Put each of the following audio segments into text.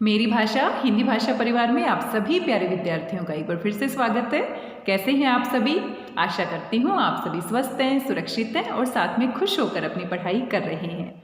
मेरी भाषा हिंदी भाषा परिवार में आप सभी प्यारे विद्यार्थियों का एक बार फिर से स्वागत है। कैसे हैं आप सभी? आशा करती हूँ आप सभी स्वस्थ हैं, सुरक्षित हैं और साथ में खुश होकर अपनी पढ़ाई कर रहे हैं।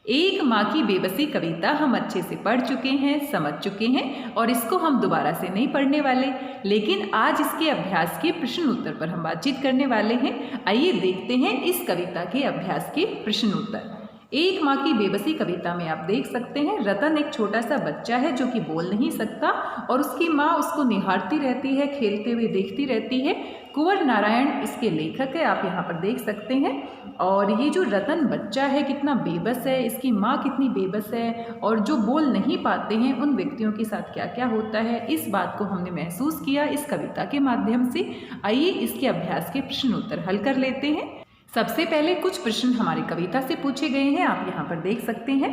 एक माँ की बेबसी कविता हम अच्छे से पढ़ चुके हैं, समझ चुके हैं और इसको हम दोबारा से नहीं पढ़ने वाले, लेकिन आज इसके अभ्यास के प्रश्न उत्तर पर हम बातचीत करने वाले हैं। आइए देखते हैं इस कविता के अभ्यास के प्रश्न उत्तर। एक माँ की बेबसी कविता में आप देख सकते हैं रतन एक छोटा सा बच्चा है जो कि बोल नहीं सकता और उसकी माँ उसको निहारती रहती है, खेलते हुए देखती रहती है। कुंवर नारायण इसके लेखक है, आप यहाँ पर देख सकते हैं। और ये जो रतन बच्चा है कितना बेबस है, इसकी माँ कितनी बेबस है और जो बोल नहीं पाते हैं उन व्यक्तियों के साथ क्या क्या होता है, इस बात को हमने महसूस किया इस कविता के माध्यम से। आइए इसके अभ्यास के प्रश्न उत्तर हल कर लेते हैं। सबसे पहले कुछ प्रश्न हमारी कविता से पूछे गए हैं, आप यहाँ पर देख सकते हैं।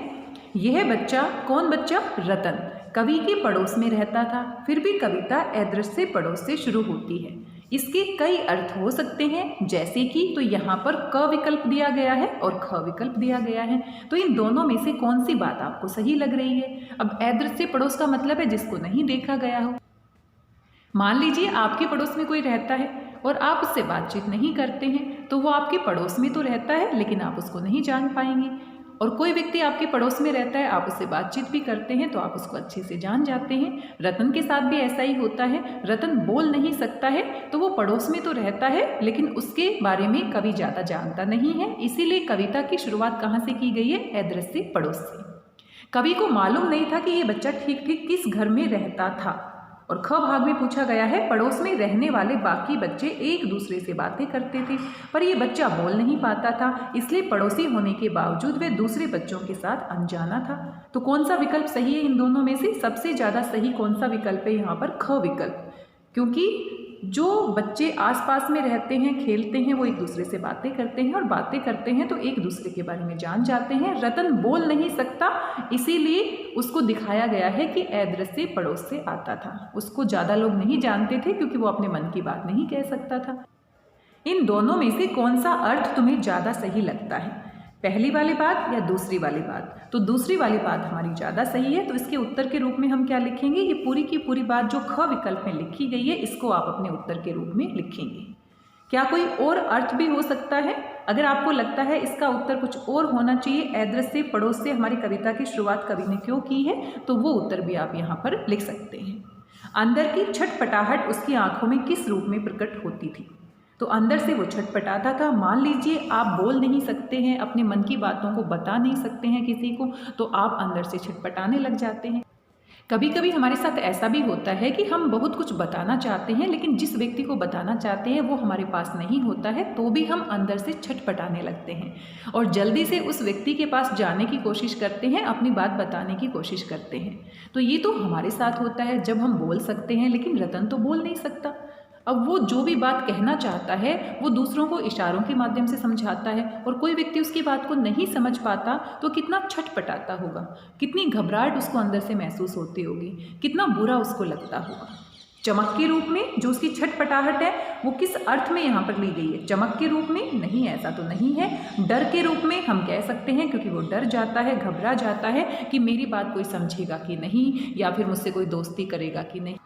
यह बच्चा, कौन बच्चा? रतन, कवि के पड़ोस में रहता था। फिर भी कविता अदृश्य पड़ोस से शुरू होती है। इसके कई अर्थ हो सकते हैं, जैसे कि तो यहाँ पर क विकल्प दिया गया है और ख विकल्प दिया गया है। तो इन दोनों में से कौन सी बात आपको सही लग रही है? अब अदृश्य पड़ोस का मतलब है जिसको नहीं देखा गया हो। मान लीजिए आपके पड़ोस में कोई रहता है और आप उससे बातचीत नहीं करते हैं, तो वो आपके पड़ोस में तो रहता है लेकिन आप उसको नहीं जान पाएंगे। और कोई व्यक्ति आपके पड़ोस में रहता है, आप उससे बातचीत भी करते हैं तो आप उसको अच्छे से जान जाते हैं। रतन के साथ भी ऐसा ही होता है। रतन बोल नहीं सकता है तो वो पड़ोस में तो रहता है लेकिन उसके बारे में कवि ज़्यादा जानता नहीं है। इसीलिए कविता की शुरुआत कहाँ से की गई है? अदृश्य पड़ोस से। कवि को मालूम नहीं था कि ये बच्चा ठीक ठीक किस घर में रहता था। और ख भाग में पूछा गया है पड़ोस में रहने वाले बाकी बच्चे एक दूसरे से बातें करते थे, पर ये बच्चा बोल नहीं पाता था, इसलिए पड़ोसी होने के बावजूद वे दूसरे बच्चों के साथ अनजाना था। तो कौन सा विकल्प सही है इन दोनों में से? सबसे ज़्यादा सही कौन सा विकल्प है? यहाँ पर ख विकल्प, क्योंकि जो बच्चे आसपास में रहते हैं, खेलते हैं, वो एक दूसरे से बातें करते हैं और बातें करते हैं तो एक दूसरे के बारे में जान जाते हैं। रतन बोल नहीं सकता, इसीलिए उसको दिखाया गया है कि अदृश्य पड़ोस से आता था। उसको ज़्यादा लोग नहीं जानते थे क्योंकि वो अपने मन की बात नहीं कह सकता था। इन दोनों में से कौन सा अर्थ तुम्हें ज़्यादा सही लगता है? पहली वाली बात या दूसरी वाली बात? तो दूसरी वाली बात हमारी ज़्यादा सही है। तो इसके उत्तर के रूप में हम क्या लिखेंगे? ये पूरी की पूरी बात जो ख विकल्प में लिखी गई है इसको आप अपने उत्तर के रूप में लिखेंगे। क्या कोई और अर्थ भी हो सकता है? अगर आपको लगता है इसका उत्तर कुछ और होना चाहिए, अदृश्य पड़ोस से हमारी कविता की शुरुआत कवि ने क्यों की है, तो वो उत्तर भी आप यहाँ पर लिख सकते हैं। अंदर की छटपटाहट उसकी आंखों में किस रूप में प्रकट होती थी? तो अंदर से वो छटपटाता था। मान लीजिए आप बोल नहीं सकते हैं, अपने मन की बातों को बता नहीं सकते हैं किसी को, तो आप अंदर से छटपटाने लग जाते हैं। कभी कभी हमारे साथ ऐसा भी होता है कि हम बहुत कुछ बताना चाहते हैं लेकिन जिस व्यक्ति को बताना चाहते हैं वो हमारे पास नहीं होता है, तो भी हम अंदर से छटपटाने लगते हैं और जल्दी से उस व्यक्ति के पास जाने की कोशिश करते हैं, अपनी बात बताने की कोशिश करते हैं। तो ये तो हमारे साथ होता है जब हम बोल सकते हैं, लेकिन रतन तो बोल नहीं सकता। अब वो जो भी बात कहना चाहता है वो दूसरों को इशारों के माध्यम से समझाता है और कोई व्यक्ति उसकी बात को नहीं समझ पाता तो कितना छटपटाता होगा, कितनी घबराहट उसको अंदर से महसूस होती होगी, कितना बुरा उसको लगता होगा। चमक के रूप में जो उसकी छटपटाहट है वो किस अर्थ में यहाँ पर ली गई है? चमक के रूप में नहीं, ऐसा तो नहीं है। डर के रूप में हम कह सकते हैं, क्योंकि वो डर जाता है, घबरा जाता है कि मेरी बात कोई समझेगा कि नहीं या फिर मुझसे कोई दोस्ती करेगा कि नहीं।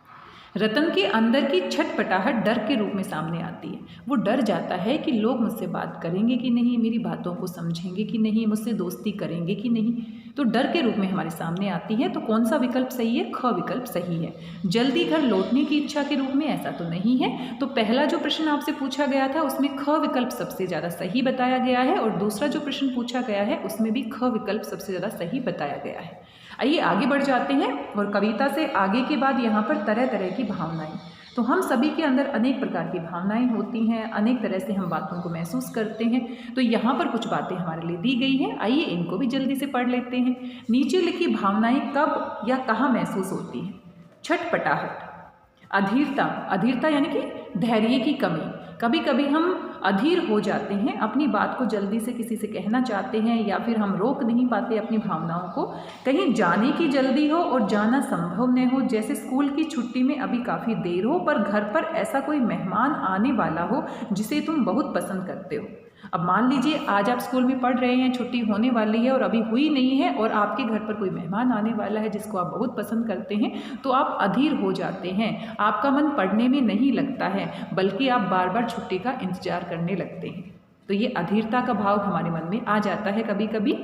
रतन के अंदर की छटपटाहट डर के रूप में सामने आती है। वो डर जाता है कि लोग मुझसे बात करेंगे कि नहीं, मेरी बातों को समझेंगे कि नहीं, मुझसे दोस्ती करेंगे कि नहीं। तो डर के रूप में हमारे सामने आती है। तो कौन सा विकल्प सही है? ख विकल्प सही है। जल्दी घर लौटने की इच्छा के रूप में ऐसा तो नहीं है। तो पहला जो प्रश्न आपसे पूछा गया था उसमें ख विकल्प सबसे ज़्यादा सही बताया गया है और दूसरा जो प्रश्न पूछा गया है उसमें भी ख विकल्प सबसे ज़्यादा सही बताया गया है। आइए आगे बढ़ जाते हैं और कविता से आगे के बाद यहाँ पर तरह तरह की भावनाएं। तो हम सभी के अंदर अनेक प्रकार की भावनाएं होती हैं, अनेक तरह से हम बातों को महसूस करते हैं। तो यहाँ पर कुछ बातें हमारे लिए दी गई हैं, आइए इनको भी जल्दी से पढ़ लेते हैं। नीचे लिखी भावनाएं कब या कहाँ महसूस होती हैं? छटपटाहट, अधीरता, अधीरता यानी कि धैर्य की कमी। कभी कभी हम अधीर हो जाते हैं, अपनी बात को जल्दी से किसी से कहना चाहते हैं या फिर हम रोक नहीं पाते अपनी भावनाओं को। कहीं जाने की जल्दी हो और जाना संभव न हो, जैसे स्कूल की छुट्टी में अभी काफ़ी देर हो पर घर पर ऐसा कोई मेहमान आने वाला हो जिसे तुम बहुत पसंद करते हो। अब मान लीजिए आज आप स्कूल में पढ़ रहे हैं, छुट्टी होने वाली है और अभी हुई नहीं है और आपके घर पर कोई मेहमान आने वाला है जिसको आप बहुत पसंद करते हैं, तो आप अधीर हो जाते हैं, आपका मन पढ़ने में नहीं लगता है, बल्कि आप बार बार छुट्टी का इंतजार करने लगते हैं। तो ये अधीरता का भाव हमारे मन में आ जाता है कभी कभी।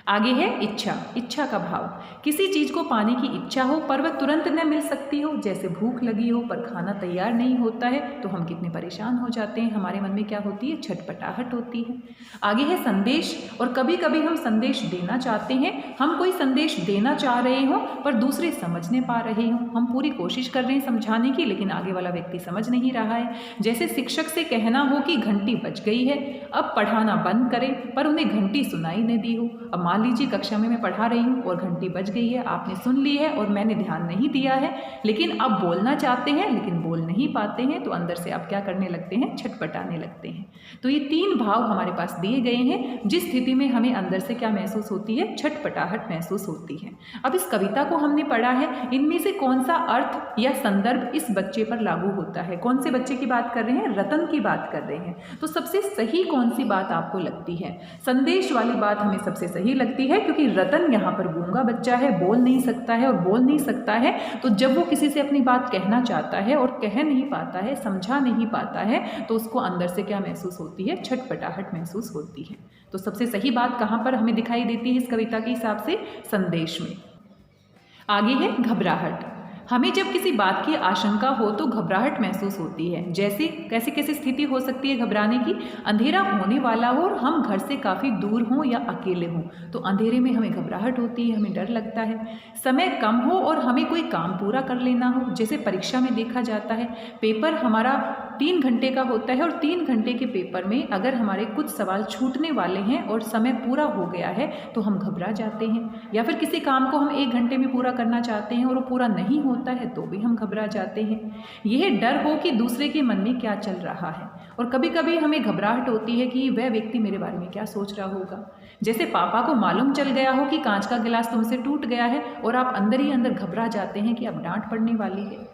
आगे है इच्छा, इच्छा का भाव। किसी चीज़ को पाने की इच्छा हो पर वह तुरंत न मिल सकती हो, जैसे भूख लगी हो पर खाना तैयार नहीं होता है, तो हम कितने परेशान हो जाते हैं, हमारे मन में क्या होती है, छटपटाहट होती है। आगे है संदेश, और कभी कभी हम संदेश देना चाहते हैं, हम कोई संदेश देना चाह रहे हो पर दूसरे समझ नहीं पा रहे हो, हम पूरी कोशिश कर रहे हैं समझाने की लेकिन आगे वाला व्यक्ति समझ नहीं रहा है। जैसे शिक्षक से कहना हो कि घंटी बज गई है, अब पढ़ाना बंद करें, पर उन्हें घंटी सुनाई नहीं दी हो। अब मान लीजिए कक्षा में मैं पढ़ा रही हूँ और घंटी बज गई है, आपने सुन ली है और मैंने ध्यान नहीं दिया है, लेकिन अब बोलना चाहते हैं लेकिन बोल नहीं पाते हैं, तो अंदर से आप क्या करने लगते हैं, छटपटाने लगते हैं। तो ये 3 भाव हमारे पास दिए गए हैं, जिस स्थिति में हमें अंदर से क्या महसूस होती है, छटपटाहट महसूस होती है। अब इस कविता को हमने पढ़ा है, इनमें से कौन सा अर्थ या संदर्भ इस बच्चे पर लागू होता है? कौन से बच्चे की बात कर रहे हैं? रतन की बात कर रहे हैं। तो सबसे सही कौन सी बात आपको लगती है? संदेश वाली बात हमें सबसे सही लगती है, क्योंकि रतन यहाँ पर गूंगा बच्चा है, बोल नहीं सकता है, और बोल नहीं सकता है तो जब वो किसी से अपनी बात कहना चाहता है और कह नहीं पाता है, समझा नहीं पाता है, तो उसको अंदर से क्या महसूस होती है, छटपटाहट महसूस होती है। तो सबसे सही बात कहाँ पर हमें दिखाई देती है इस कविता के हिसाब से? संदेश में। आगे है घबराहट। हमें जब किसी बात की आशंका हो तो घबराहट महसूस होती है। जैसे कैसी कैसी स्थिति हो सकती है घबराने की? अंधेरा होने वाला हो और हम घर से काफ़ी दूर हों या अकेले हों, तो अंधेरे में हमें घबराहट होती है, हमें डर लगता है। समय कम हो और हमें कोई काम पूरा कर लेना हो, जैसे परीक्षा में देखा जाता है, पेपर हमारा 3 घंटे का होता है और 3 घंटे के पेपर में अगर हमारे कुछ सवाल छूटने वाले हैं और समय पूरा हो गया है तो हम घबरा जाते हैं। या फिर किसी काम को हम 1 घंटे में पूरा करना चाहते हैं और वो पूरा नहीं होता है तो भी हम घबरा जाते हैं। यह डर हो कि दूसरे के मन में क्या चल रहा है, और कभी कभी हमें घबराहट होती है कि वह व्यक्ति मेरे बारे में क्या सोच रहा होगा। जैसे पापा को मालूम चल गया हो कि कांच का गिलास तुमसे टूट गया है और आप अंदर ही अंदर घबरा जाते हैं कि अब डांट पड़ने वाली है।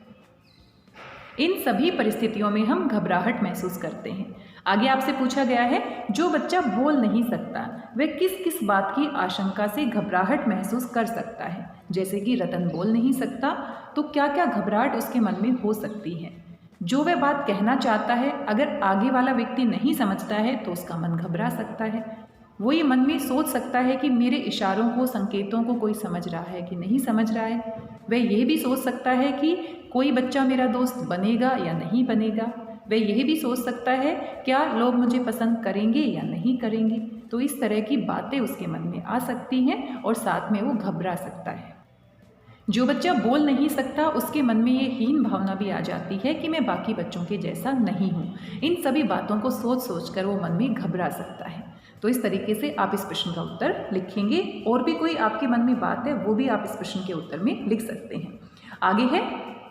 इन सभी परिस्थितियों में हम घबराहट महसूस करते हैं। आगे आपसे पूछा गया है, जो बच्चा बोल नहीं सकता वह किस किस बात की आशंका से घबराहट महसूस कर सकता है? जैसे कि रतन बोल नहीं सकता तो क्या क्या घबराहट उसके मन में हो सकती है? जो वह बात कहना चाहता है अगर आगे वाला व्यक्ति नहीं समझता है तो उसका मन घबरा सकता है। वो ये मन में सोच सकता है कि मेरे इशारों को, संकेतों को कोई समझ रहा है कि नहीं समझ रहा है। वह ये भी सोच सकता है कि कोई बच्चा मेरा दोस्त बनेगा या नहीं बनेगा। वह यह भी सोच सकता है क्या लोग मुझे पसंद करेंगे या नहीं करेंगे। तो इस तरह की बातें उसके मन में आ सकती हैं और साथ में वो घबरा सकता है। जो बच्चा बोल नहीं सकता उसके मन में ये हीन भावना भी आ जाती है कि मैं बाकी बच्चों के जैसा नहीं हूँ। इन सभी बातों को सोच सोच कर वो मन में घबरा सकता है। तो इस तरीके से आप इस प्रश्न का उत्तर लिखेंगे, और भी कोई आपके मन में बात है वो भी आप इस प्रश्न के उत्तर में लिख सकते हैं। आगे है,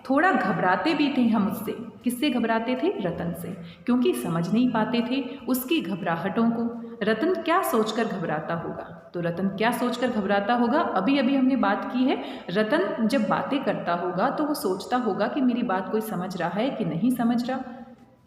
थोड़ा घबराते भी थे हम उससे। किससे घबराते थे? रतन से, क्योंकि समझ नहीं पाते थे उसकी घबराहटों को। रतन क्या सोचकर घबराता होगा? तो रतन क्या सोचकर घबराता होगा? अभी अभी हमने बात की है, रतन जब बातें करता होगा तो वो सोचता होगा कि मेरी बात कोई समझ रहा है कि नहीं समझ रहा,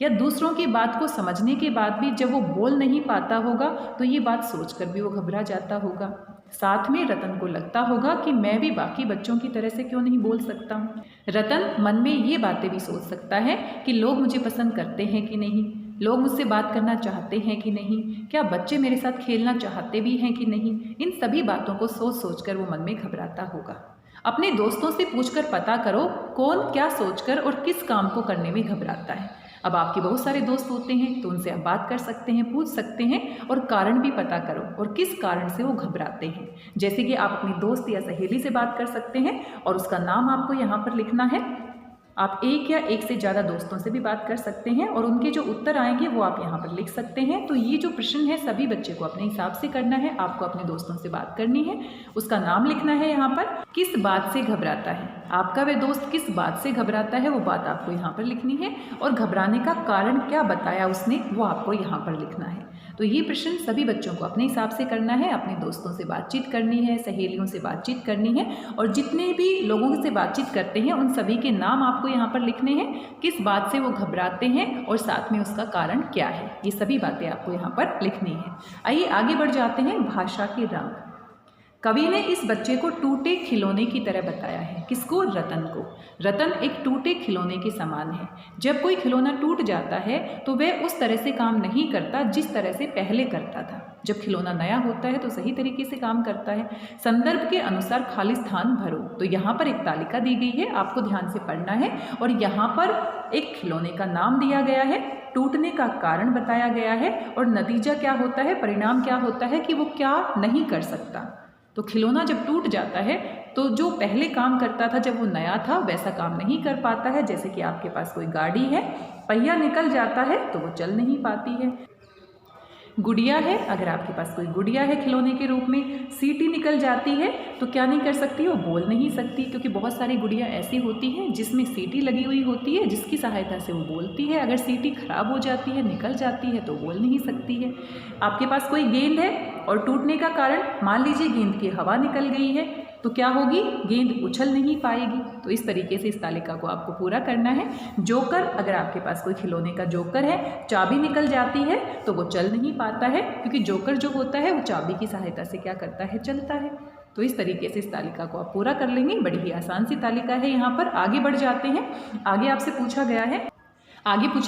या दूसरों की बात को समझने के बाद भी जब वो बोल नहीं पाता होगा तो ये बात सोचकर भी वो घबरा जाता होगा। साथ में रतन को लगता होगा कि मैं भी बाकी बच्चों की तरह से क्यों नहीं बोल सकता हूँ। रतन मन में ये बातें भी सोच सकता है कि लोग मुझे पसंद करते हैं कि नहीं, लोग मुझसे बात करना चाहते हैं कि नहीं, क्या बच्चे मेरे साथ खेलना चाहते भी हैं कि नहीं। इन सभी बातों को सोच सोचकर वो मन में घबराता होगा। अपने दोस्तों से पूछकर पता करो कौन क्या सोचकर और किस काम को करने में घबराता है। अब आपके बहुत सारे दोस्त होते हैं तो उनसे आप बात कर सकते हैं, पूछ सकते हैं और कारण भी पता करो और किस कारण से वो घबराते हैं। जैसे कि आप अपनी दोस्त या सहेली से बात कर सकते हैं और उसका नाम आपको यहाँ पर लिखना है। आप एक या एक से ज़्यादा दोस्तों से भी बात कर सकते हैं और उनके जो उत्तर आएंगे वो आप यहाँ पर लिख सकते हैं। तो ये जो प्रश्न है सभी बच्चे को अपने हिसाब से करना है। आपको अपने दोस्तों से बात करनी है, उसका नाम लिखना है यहाँ पर, किस बात से घबराता है, आपका वह दोस्त किस बात से घबराता है वो बात आपको यहाँ पर लिखनी है, और घबराने का कारण क्या बताया उसने वो आपको यहाँ पर लिखना है। तो ये प्रश्न सभी बच्चों को अपने हिसाब से करना है, अपने दोस्तों से बातचीत करनी है, सहेलियों से बातचीत करनी है, और जितने भी लोगों से बातचीत करते हैं उन सभी के नाम आपको यहाँ पर लिखने हैं, किस बात से वो घबराते हैं और साथ में उसका कारण क्या है। ये सभी बातें आपको यहाँ पर लिखनी है। आइए आगे बढ़ जाते हैं। भाषा के रंग। कवि ने इस बच्चे को टूटे खिलौने की तरह बताया है। किसको? रतन को। रतन एक टूटे खिलौने के समान है। जब कोई खिलौना टूट जाता है तो वह उस तरह से काम नहीं करता जिस तरह से पहले करता था। जब खिलौना नया होता है तो सही तरीके से काम करता है। संदर्भ के अनुसार खाली स्थान भरो। तो यहाँ पर एक तालिका दी गई है, आपको ध्यान से पढ़ना है, और यहाँ पर एक खिलौने का नाम दिया गया है, टूटने का कारण बताया गया है, और नतीजा क्या होता है, परिणाम क्या होता है कि वो क्या नहीं कर सकता। तो खिलौना जब टूट जाता है तो जो पहले काम करता था जब वो नया था वैसा काम नहीं कर पाता है। जैसे कि आपके पास कोई गाड़ी है, पहिया निकल जाता है तो वो चल नहीं पाती है। गुड़िया है, अगर आपके पास कोई गुड़िया है खिलौने के रूप में, सीटी निकल जाती है तो क्या नहीं कर सकती, वो बोल नहीं सकती, क्योंकि बहुत सारी गुड़िया ऐसी होती हैं जिसमें सीटी लगी हुई होती है जिसकी सहायता से वो बोलती है। अगर सीटी खराब हो जाती है, निकल जाती है तो बोल नहीं सकती है। आपके पास कोई गेंद है और टूटने का कारण, मान लीजिए गेंद की हवा निकल गई है, तो क्या होगी, गेंद उछल नहीं पाएगी। तो इस तरीके से इस तालिका को आपको पूरा करना है। जोकर, अगर आपके पास कोई खिलौने का जोकर है, चाबी निकल जाती है तो वो चल नहीं पाता है, क्योंकि जोकर जो होता है वो चाबी की सहायता से क्या करता है, चलता है। तो इस तरीके से इस तालिका को आप पूरा कर लेंगे। बड़ी ही आसान सी तालिका है। यहाँ पर आगे बढ़ जाते हैं। आगे आपसे पूछा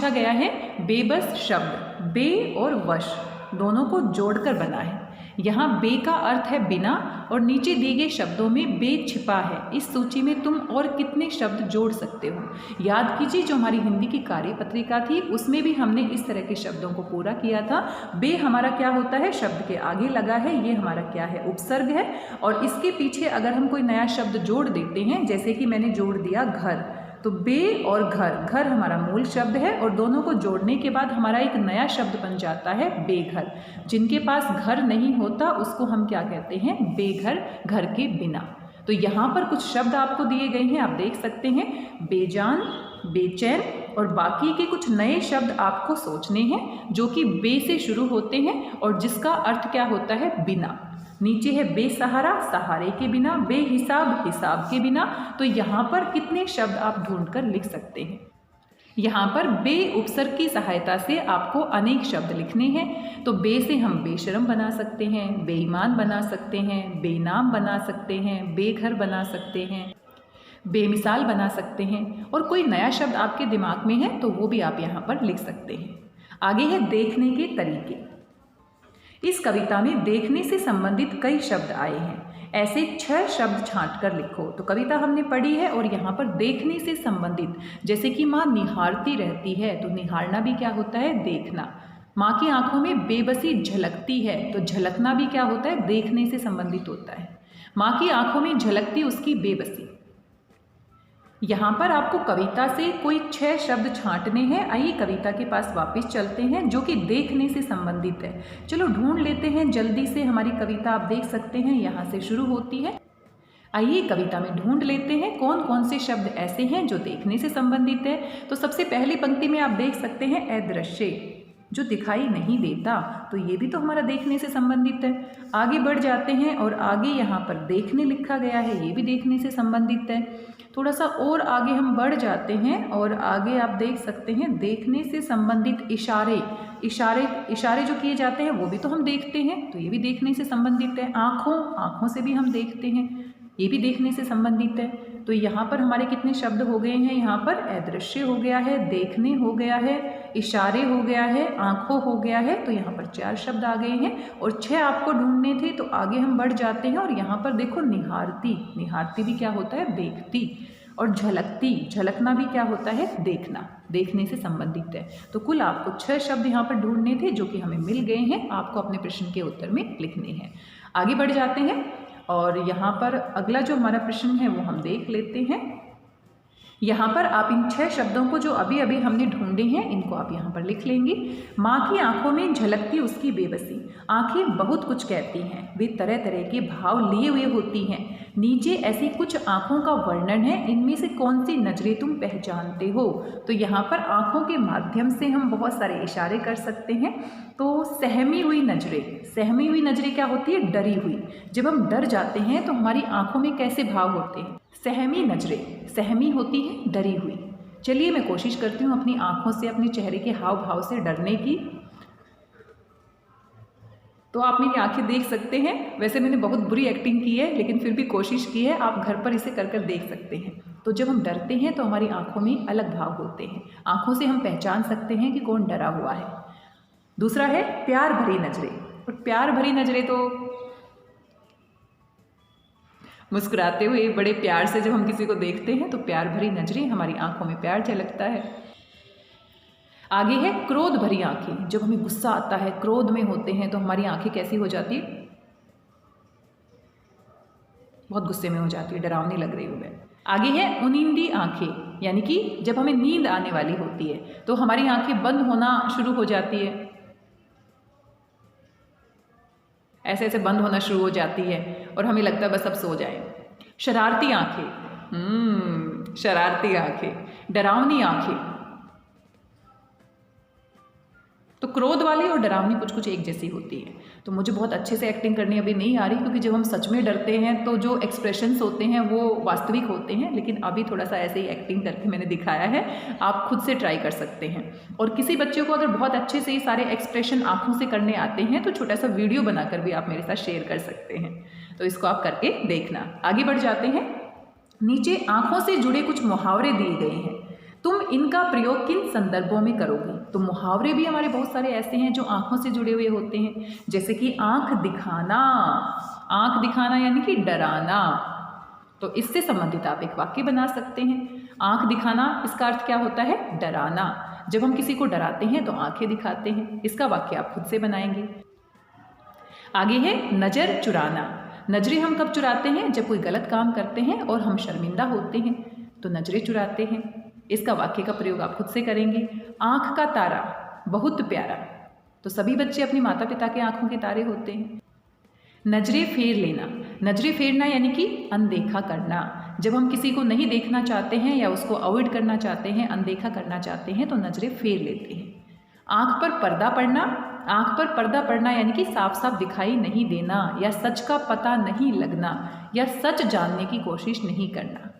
गया है बेबस शब्द बे और वश दोनों को जोड़कर बना है। यहाँ बे का अर्थ है बिना, और नीचे दिए गए शब्दों में बे छिपा है। इस सूची में तुम और कितने शब्द जोड़ सकते हो। याद कीजिए जो हमारी हिंदी की कार्यपत्रिका थी उसमें भी हमने इस तरह के शब्दों को पूरा किया था। बे हमारा क्या होता है, शब्द के आगे लगा है, ये हमारा क्या है, उपसर्ग है, और इसके पीछे अगर हम कोई नया शब्द जोड़ देते हैं, जैसे कि मैंने जोड़ दिया घर, तो बे और घर, घर हमारा मूल शब्द है और दोनों को जोड़ने के बाद हमारा एक नया शब्द बन जाता है बेघर। जिनके पास घर नहीं होता उसको हम क्या कहते हैं, बेघर, घर के बिना। तो यहाँ पर कुछ शब्द आपको दिए गए हैं, आप देख सकते हैं, बेजान, बेचैन, और बाकी के कुछ नए शब्द आपको सोचने हैं जो कि बे से शुरू होते हैं और जिसका अर्थ क्या होता है, बिना। नीचे है बेसहारा, सहारे के बिना, बेहिसाब, हिसाब के बिना। तो यहाँ पर कितने शब्द आप ढूंढकर लिख सकते हैं। यहाँ पर बे उपसर्ग की सहायता से आपको अनेक शब्द लिखने हैं। तो बे से हम बेशरम बना सकते हैं, बेईमान बना सकते हैं, बेनाम बना सकते हैं, बेघर बना सकते हैं, बेमिसाल बना सकते हैं, और कोई नया शब्द आपके दिमाग में है तो वो भी आप यहाँ पर लिख सकते हैं। आगे है देखने के तरीके। इस कविता में देखने से संबंधित कई शब्द आए हैं। ऐसे 6 शब्द छांट कर लिखो। तो कविता हमने पढ़ी है और यहाँ पर देखने से संबंधित, जैसे कि माँ निहारती रहती है, तो निहारना भी क्या होता है, देखना। माँ की आंखों में बेबसी झलकती है, तो झलकना भी क्या होता है, देखने से संबंधित होता है। माँ की आंखों में झलकती उसकी बेबसी। यहाँ पर आपको कविता से कोई 6 शब्द छांटने हैं। आइए कविता के पास वापस चलते हैं जो कि देखने से संबंधित है। चलो ढूंढ लेते हैं जल्दी से। हमारी कविता आप देख सकते हैं यहाँ से शुरू होती है। आइए कविता में ढूंढ लेते हैं कौन कौन से शब्द ऐसे हैं जो देखने से संबंधित है। तो सबसे पहली पंक्ति में आप देख सकते हैं अदृश्य, जो दिखाई नहीं देता, तो ये भी तो हमारा देखने से संबंधित है। आगे बढ़ जाते हैं और आगे यहाँ पर देखने लिखा गया है, ये भी देखने से संबंधित है। थोड़ा सा और आगे हम बढ़ जाते हैं और आगे आप देख सकते हैं देखने से संबंधित इशारे, इशारे जो किए जाते हैं वो भी तो हम देखते हैं, तो ये भी देखने से संबंधित है। आँखों से भी हम देखते हैं, ये भी देखने से संबंधित है। तो यहाँ पर हमारे कितने शब्द हो गए हैं, यहाँ पर अदृश्य हो गया है, देखने हो गया है, इशारे हो गया है, आँखों हो गया है। तो यहाँ पर 4 शब्द आ गए हैं और 6 आपको ढूंढने थे। तो आगे हम बढ़ जाते हैं और यहाँ पर देखो निहारती, निहारती भी क्या होता है, देखती, और झलकती, झलकना भी क्या होता है, देखना, देखने से संबंधित है। तो कुल आपको 6 शब्द यहाँ पर ढूंढने थे जो कि हमें मिल गए हैं, आपको अपने प्रश्न के उत्तर में लिखने हैं। आगे बढ़ जाते हैं और यहाँ पर अगला जो हमारा प्रश्न है वो हम देख लेते हैं। यहाँ पर आप इन 6 शब्दों को जो अभी अभी हमने ढूंढे हैं इनको आप यहाँ पर लिख लेंगे। माँ की आंखों में झलकती उसकी बेबसी, आंखें बहुत कुछ कहती हैं, वे तरह तरह के भाव लिए हुए होती हैं। नीचे ऐसी कुछ आंखों का वर्णन है, इनमें से कौन सी नजरें तुम पहचानते हो। तो यहाँ पर आंखों के माध्यम से हम बहुत सारे इशारे कर सकते हैं। तो सहमी हुई नजरें क्या होती है? डरी हुई। जब हम डर जाते हैं तो हमारी आंखों में कैसे भाव होते हैं? सहमी होती है, डरी हुई। चलिए मैं कोशिश करती हूँ अपनी आंखों से, अपने चेहरे के हाव भाव से डरने की। तो आप मेरी आंखें देख सकते हैं। वैसे मैंने बहुत बुरी एक्टिंग की है लेकिन फिर भी कोशिश की है। आप घर पर इसे कर देख सकते हैं। तो जब हम डरते हैं तो हमारी आंखों में अलग भाव होते हैं। आंखों से हम पहचान सकते हैं कि कौन डरा हुआ है। दूसरा है प्यार भरी नजरें। और प्यार भरी नजरें तो मुस्कुराते हुए बड़े प्यार से जब हम किसी को देखते हैं तो प्यार भरी नजरें, हमारी आंखों में प्यार झलकता है। आगे है क्रोध भरी आंखें। जब हमें गुस्सा आता है, क्रोध में होते हैं तो हमारी आंखें कैसी हो जाती है? बहुत गुस्से में हो जाती है, डरावनी लग रही है। आगे है उनींदी आंखें, यानी कि जब हमें नींद आने वाली होती है तो हमारी आंखें बंद होना शुरू हो जाती है, ऐसे ऐसे बंद होना शुरू हो जाती है और हमें लगता है बस अब सो जाए। शरारती आंखें, शरारती आंखें, डरावनी आंखें। तो क्रोध वाली और डरावनी कुछ कुछ एक जैसी होती है। तो मुझे बहुत अच्छे से एक्टिंग करनी अभी नहीं आ रही, क्योंकि जब हम सच में डरते हैं तो जो एक्सप्रेशंस होते हैं वो वास्तविक होते हैं। लेकिन अभी थोड़ा सा ऐसे ही एक्टिंग करके मैंने दिखाया है, आप खुद से ट्राई कर सकते हैं। और किसी बच्चे को अगर बहुत अच्छे से ये सारे एक्सप्रेशन आँखों से करने आते हैं तो छोटा सा वीडियो बनाकर भी आप मेरे साथ शेयर कर सकते हैं। तो इसको आप करके देखना। आगे बढ़ जाते हैं। नीचे आँखों से जुड़े कुछ मुहावरे दिए गए हैं, तुम इनका प्रयोग किन संदर्भों में करोगे? तो मुहावरे भी हमारे बहुत सारे ऐसे हैं जो आंखों से जुड़े हुए होते हैं, जैसे कि आंख दिखाना यानी कि डराना। तो इससे संबंधित आप एक वाक्य बना सकते हैं। आंख दिखाना, इसका अर्थ क्या होता है? डराना। जब हम किसी को डराते हैं तो आंखें दिखाते हैं। इसका वाक्य आप खुद से बनाएंगे। आगे है नजर चुराना। नजरें हम कब चुराते हैं? जब कोई गलत काम करते हैं और हम शर्मिंदा होते हैं तो नजरें चुराते हैं। इसका वाक्य का प्रयोग आप खुद से करेंगे। आँख का तारा बहुत प्यारा। तो सभी बच्चे अपने माता पिता के आँखों के तारे होते हैं। नजरें फेर लेना। नजरें फेरना यानी कि अनदेखा करना। जब हम किसी को नहीं देखना चाहते हैं या उसको अवॉइड करना चाहते हैं, अनदेखा करना चाहते हैं तो नजरें फेर लेते हैं। आँख पर पर्दा पड़ना। आँख पर पर्दा पड़ना यानी कि साफ साफ दिखाई नहीं देना, या सच का पता नहीं लगना, या सच जानने की कोशिश नहीं करना।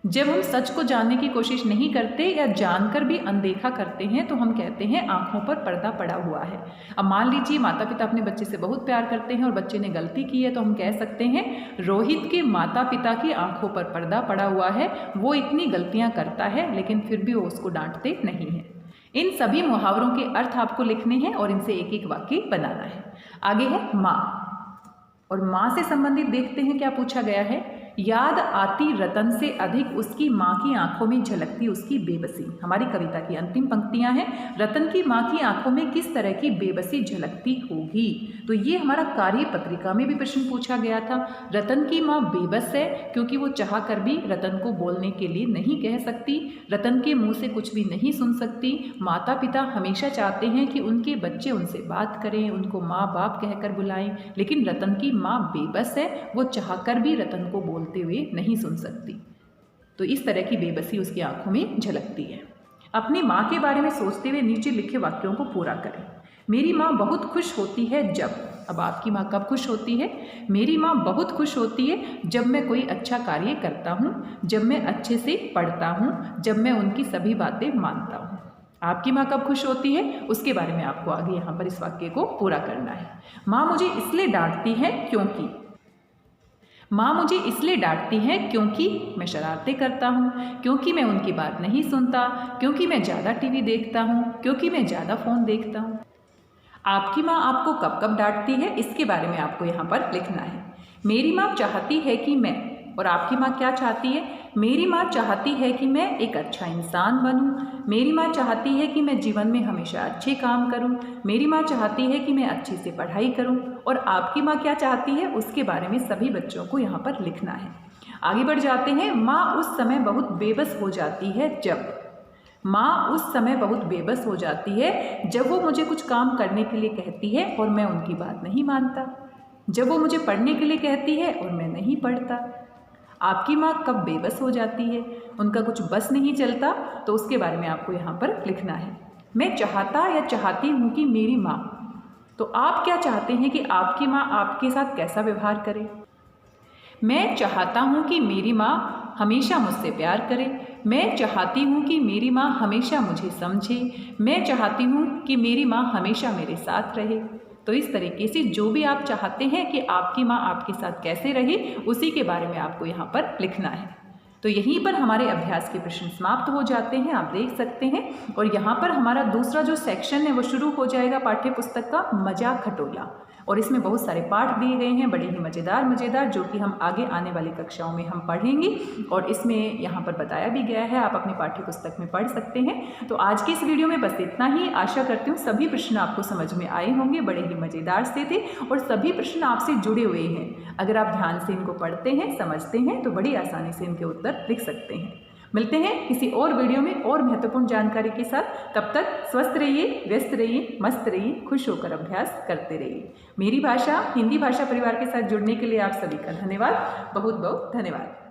जब हम सच को जानने की कोशिश नहीं करते या जानकर भी अनदेखा करते हैं तो हम कहते हैं आंखों पर पर्दा पड़ा हुआ है। अब मान लीजिए माता पिता अपने बच्चे से बहुत प्यार करते हैं और बच्चे ने गलती की है, तो हम कह सकते हैं रोहित के माता पिता की आंखों पर पर्दा पड़ा हुआ है। वो इतनी गलतियां करता है लेकिन फिर भी वो उसको डांटते नहीं हैं। इन सभी मुहावरों के अर्थ आपको लिखने हैं और इनसे एक एक वाक्य बनाना है। आगे है माँ। और माँ से संबंधित देखते हैं क्या पूछा गया है। याद आती रतन से अधिक उसकी माँ की आंखों में झलकती उसकी बेबसी। हमारी कविता की अंतिम पंक्तियां हैं। रतन की माँ की आंखों में किस तरह की बेबसी झलकती होगी? तो ये हमारा कार्य पत्रिका में भी प्रश्न पूछा गया था। रतन की माँ बेबस है क्योंकि वो चाह कर भी रतन को बोलने के लिए नहीं कह सकती, रतन के मुंह से कुछ भी नहीं सुन सकती। माता पिता हमेशा चाहते हैं कि उनके बच्चे उनसे बात करें, उनको माँ बाप कहकर बुलाएं, लेकिन रतन की माँ बेबस है, वो चाह कर भी रतन को बोलते हुए नहीं सुन सकती। तो इस तरह की बेबसी उसकी आंखों में झलकती है। अपनी माँ के बारे में सोचते हुए नीचे लिखे वाक्यों को पूरा करें। मेरी माँ बहुत खुश होती है जब। अब आपकी माँ कब खुश होती है? मेरी माँ बहुत खुश होती है जब मैं कोई अच्छा कार्य करता हूँ, जब मैं अच्छे से पढ़ता हूँ, जब मैं उनकी सभी बातें मानता हूँ। आपकी माँ कब खुश होती है उसके बारे में आपको आगे यहाँ पर इस वाक्य को पूरा करना है। माँ मुझे इसलिए डांटती है क्योंकि। माँ मुझे इसलिए डांटती है क्योंकि मैं शरारतें करता हूँ, क्योंकि मैं उनकी बात नहीं सुनता, क्योंकि मैं ज़्यादा टीवी देखता हूँ, क्योंकि मैं ज़्यादा फ़ोन देखता हूँ। आपकी माँ आपको कब कब डांटती है इसके बारे में आपको यहाँ पर लिखना है। मेरी माँ चाहती है कि मैं। और आपकी माँ क्या चाहती है? मेरी माँ चाहती है कि मैं एक अच्छा इंसान बनूं। मेरी माँ चाहती है कि मैं जीवन में हमेशा अच्छे काम करूं। मेरी माँ चाहती है कि मैं अच्छे से पढ़ाई करूं। और आपकी माँ क्या चाहती है, उसके बारे में सभी बच्चों को यहाँ पर लिखना है। आगे बढ़ जाते हैं। माँ उस समय बहुत बेबस हो जाती है जब। माँ उस समय बहुत बेबस हो जाती है जब वो मुझे कुछ काम करने के लिए कहती है और मैं उनकी बात नहीं मानता। जब वो मुझे पढ़ने के लिए कहती है और मैं नहीं पढ़ता। आपकी माँ कब बेबस हो जाती है, उनका कुछ बस नहीं चलता, तो उसके बारे में आपको यहाँ पर लिखना है। मैं चाहता या चाहती हूँ कि मेरी माँ, तो आप क्या चाहते हैं कि आपकी माँ आपके साथ कैसा व्यवहार करे? मैं चाहता हूँ कि मेरी माँ हमेशा मुझसे प्यार करे। मैं चाहती हूँ कि मेरी माँ हमेशा मुझे समझे। मैं चाहती हूँ कि मेरी माँ हमेशा मेरे साथ रहे। तो इस तरीके से जो भी आप चाहते हैं कि आपकी माँ आपके साथ कैसे रहे, उसी के बारे में आपको यहाँ पर लिखना है। तो यहीं पर हमारे अभ्यास के प्रश्न समाप्त हो जाते हैं, आप देख सकते हैं। और यहाँ पर हमारा दूसरा जो सेक्शन है वो शुरू हो जाएगा पाठ्य पुस्तक का मजाक खटोला। और इसमें बहुत सारे पाठ दिए गए हैं, बड़े ही मज़ेदार, जो कि हम आगे आने वाली कक्षाओं में हम पढ़ेंगे। और इसमें यहाँ पर बताया भी गया है, आप अपनी पाठ्य पुस्तक में पढ़ सकते हैं। तो आज के इस वीडियो में बस इतना ही। आशा करती हूँ सभी प्रश्न आपको समझ में आए होंगे, बड़े ही मज़ेदार से थे और सभी प्रश्न आपसे जुड़े हुए हैं। अगर आप ध्यान से इनको पढ़ते हैं, समझते हैं, तो बड़ी आसानी से इनके उत्तर लिख सकते हैं। मिलते हैं किसी और वीडियो में और महत्वपूर्ण जानकारी के साथ। तब तक स्वस्थ रहिए, व्यस्त रहिए, मस्त रहिए, खुश होकर अभ्यास करते रहिए। मेरी भाषा हिंदी भाषा परिवार के साथ जुड़ने के लिए आप सभी का धन्यवाद, बहुत बहुत धन्यवाद।